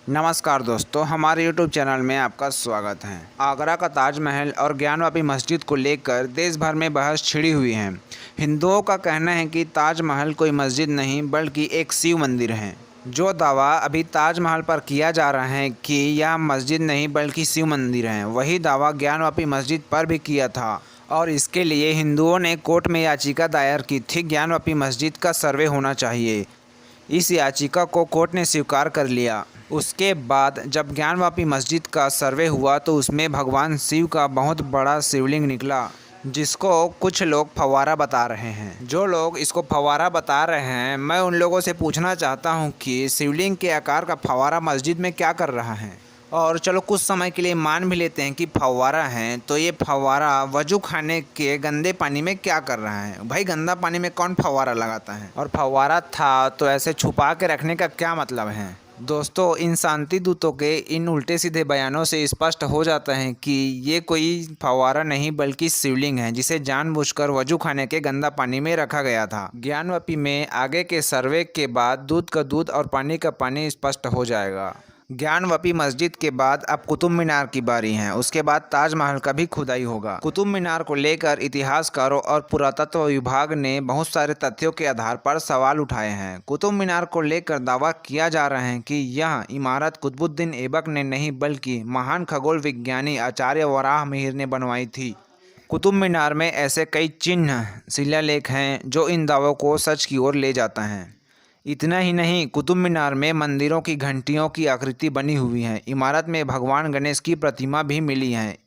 नमस्कार दोस्तों, हमारे YouTube चैनल में आपका स्वागत है। आगरा का ताजमहल और ज्ञानवापी मस्जिद को लेकर देश भर में बहस छिड़ी हुई है। हिंदुओं का कहना है कि ताजमहल कोई मस्जिद नहीं बल्कि एक शिव मंदिर है। जो दावा अभी ताजमहल पर किया जा रहा है कि यह मस्जिद नहीं बल्कि शिव मंदिर है, वही दावा ज्ञानवापी मस्जिद पर भी किया था और इसके लिए हिंदुओं ने कोर्ट में याचिका दायर की थी। ज्ञानवापी मस्जिद का सर्वे होना चाहिए। इस याचिका को कोर्ट ने स्वीकार कर लिया। उसके बाद जब ज्ञानवापी मस्जिद का सर्वे हुआ तो उसमें भगवान शिव का बहुत बड़ा शिवलिंग निकला, जिसको कुछ लोग फव्वारा बता रहे हैं। जो लोग इसको फव्वारा बता रहे हैं, मैं उन लोगों से पूछना चाहता हूं कि शिवलिंग के आकार का फव्वारा मस्जिद में क्या कर रहा है। और चलो कुछ समय के लिए मान भी लेते हैं कि फव्वारा है, तो ये फव्वारा वजू खाने के गंदे पानी में क्या कर रहा है। भाई, गंदा पानी में कौन फव्वारा लगाता है। और फव्वारा था तो ऐसे छुपा के रखने का क्या मतलब है। दोस्तों, इन शांति दूतों के इन उल्टे सीधे बयानों से स्पष्ट हो जाता है कि ये कोई फव्वारा नहीं बल्कि शिवलिंग है, जिसे जानबूझकर वजू खाने के गंदा पानी में रखा गया था। ज्ञानवापी में आगे के सर्वे के बाद दूध का दूध और पानी का पानी स्पष्ट हो जाएगा। ज्ञानवापी मस्जिद के बाद अब कुतुब मीनार की बारी है। उसके बाद ताजमहल का भी खुदाई होगा। कुतुब मीनार को लेकर इतिहासकारों और पुरातत्व विभाग ने बहुत सारे तथ्यों के आधार पर सवाल उठाए हैं। कुतुब मीनार को लेकर दावा किया जा रहा है कि यह इमारत कुतुबुद्दीन ऐबक ने नहीं बल्कि महान खगोल विज्ञानी आचार्य वराहमिहिर ने बनवाई थी। कुतुब मीनार में ऐसे कई चिन्ह, शिलालेख हैं जो इन दावों को सच की ओर ले जाता है। इतना ही नहीं, कुतुब मीनार में मंदिरों की घंटियों की आकृति बनी हुई है। इमारत में भगवान गणेश की प्रतिमा भी मिली है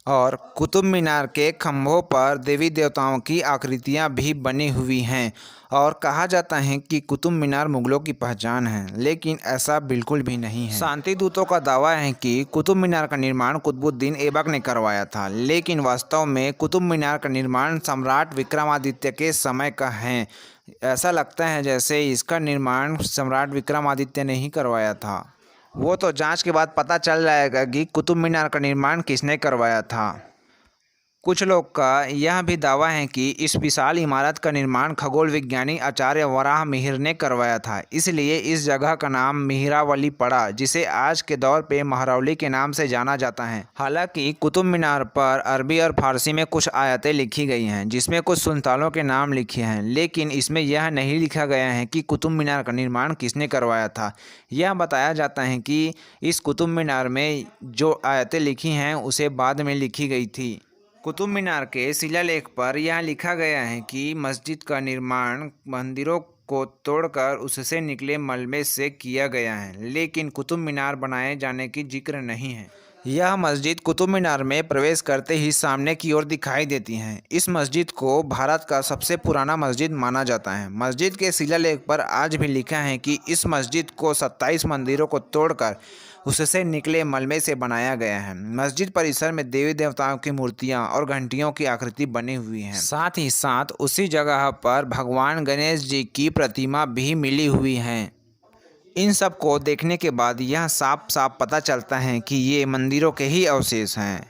और कुतुब मीनार के खंभों पर देवी देवताओं की आकृतियां भी बनी हुई हैं। और कहा जाता है कि कुतुब मीनार मुगलों की पहचान है, लेकिन ऐसा बिल्कुल भी नहीं है। शांति दूतों का दावा है कि कुतुब मीनार का निर्माण कुतुबुद्दीन ऐबक ने करवाया था, लेकिन वास्तव में कुतुब मीनार का निर्माण सम्राट विक्रमादित्य के समय का है। ऐसा लगता है जैसे इसका निर्माण सम्राट विक्रमादित्य ने ही करवाया था। वो तो जांच के बाद पता चल जाएगा कि कुतुब मीनार का निर्माण किसने करवाया था। कुछ लोग का यह भी दावा है कि इस विशाल इमारत का निर्माण खगोल विज्ञानी आचार्य वराहमिहिर ने करवाया था, इसलिए इस जगह का नाम मिहिरावली पड़ा, जिसे आज के दौर पे महरौली के नाम से जाना जाता है। हालांकि कुतुब मीनार पर अरबी और फारसी में कुछ आयतें लिखी गई हैं, जिसमें कुछ सुल्तानों के नाम लिखे हैं, लेकिन इसमें यह नहीं लिखा गया है कि कुतुब मीनार का निर्माण किसने करवाया था। यह बताया जाता है कि इस कुतुब मीनार में जो आयतें लिखी हैं उसे बाद में लिखी गई थी। कुतुब मीनार के शिलालेख पर यह लिखा गया है कि मस्जिद का निर्माण मंदिरों को तोड़कर उससे निकले मलबे से किया गया है, लेकिन कुतुब मीनार बनाए जाने की जिक्र नहीं है। यह मस्जिद कुतुब मीनार में प्रवेश करते ही सामने की ओर दिखाई देती है। इस मस्जिद को भारत का सबसे पुराना मस्जिद माना जाता है। मस्जिद के शिलालेख पर आज भी लिखा है कि इस मस्जिद को 27 मंदिरों को तोड़कर उससे निकले मलबे से बनाया गया है। मस्जिद परिसर में देवी देवताओं की मूर्तियां और घंटियों की आकृति बनी हुई है। साथ ही साथ उसी जगह पर भगवान गणेश जी की प्रतिमा भी मिली हुई है। इन सब को देखने के बाद यह साफ साफ पता चलता है कि ये मंदिरों के ही अवशेष हैं।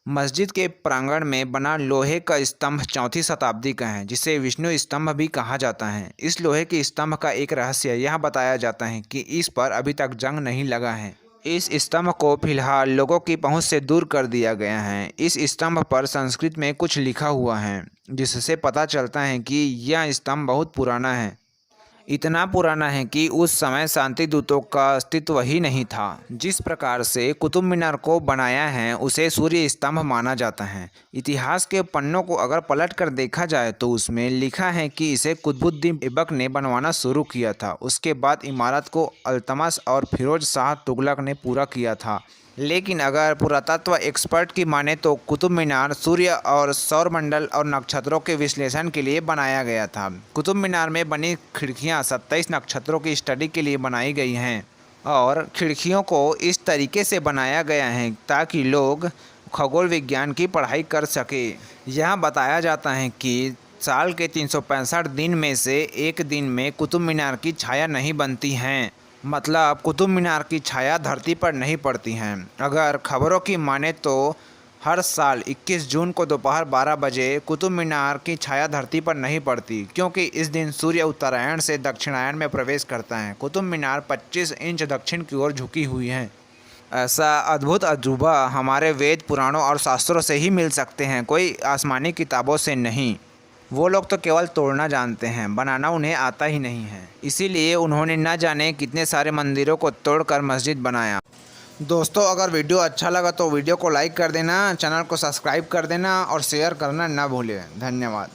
मस्जिद के प्रांगण में बना लोहे का स्तंभ 4वीं शताब्दी का है, जिसे विष्णु स्तंभ भी कहा जाता है। इस लोहे के स्तंभ का एक रहस्य यह बताया जाता है कि इस पर अभी तक जंग नहीं लगा है। इस स्तंभ को फिलहाल लोगों की पहुंच से दूर कर दिया गया है। इस स्तंभ पर संस्कृत में कुछ लिखा हुआ है, जिससे पता चलता है कि यह स्तंभ बहुत पुराना है। इतना पुराना है कि उस समय शांति दूतों का अस्तित्व ही नहीं था। जिस प्रकार से कुतुब मीनार को बनाया है उसे सूर्य स्तंभ माना जाता है। इतिहास के पन्नों को अगर पलट कर देखा जाए तो उसमें लिखा है कि इसे कुतुबुद्दीन ऐबक ने बनवाना शुरू किया था। उसके बाद इमारत को अल्तमश और फिरोज शाह तुगलक ने पूरा किया था। लेकिन अगर पुरातत्व एक्सपर्ट की माने तो कुतुब मीनार सूर्य और सौरमंडल और नक्षत्रों के विश्लेषण के लिए बनाया गया था। कुतुब मीनार में बनी खिड़कियां 27 नक्षत्रों की स्टडी के लिए बनाई गई हैं और खिड़कियों को इस तरीके से बनाया गया है ताकि लोग खगोल विज्ञान की पढ़ाई कर सके। यह बताया जाता है कि साल के 365 दिन में से एक दिन में कुतुब मीनार की छाया नहीं बनती हैं, मतलब कुतुब मीनार की छाया धरती पर नहीं पड़ती हैं। अगर खबरों की माने तो हर साल 21 जून को दोपहर 12 बजे कुतुब मीनार की छाया धरती पर नहीं पड़ती, क्योंकि इस दिन सूर्य उत्तरायण से दक्षिणायन में प्रवेश करता है। कुतुब मीनार 25 इंच दक्षिण की ओर झुकी हुई है। ऐसा अद्भुत अजूबा हमारे वेद, पुराणों और शास्त्रों से ही मिल सकते हैं, कोई आसमानी किताबों से नहीं। वो लोग तो केवल तोड़ना जानते हैं, बनाना उन्हें आता ही नहीं है। इसीलिए उन्होंने न जाने कितने सारे मंदिरों को तोड़कर मस्जिद बनाया। दोस्तों, अगर वीडियो अच्छा लगा तो वीडियो को लाइक कर देना, चैनल को सब्सक्राइब कर देना और शेयर करना ना भूलें। धन्यवाद।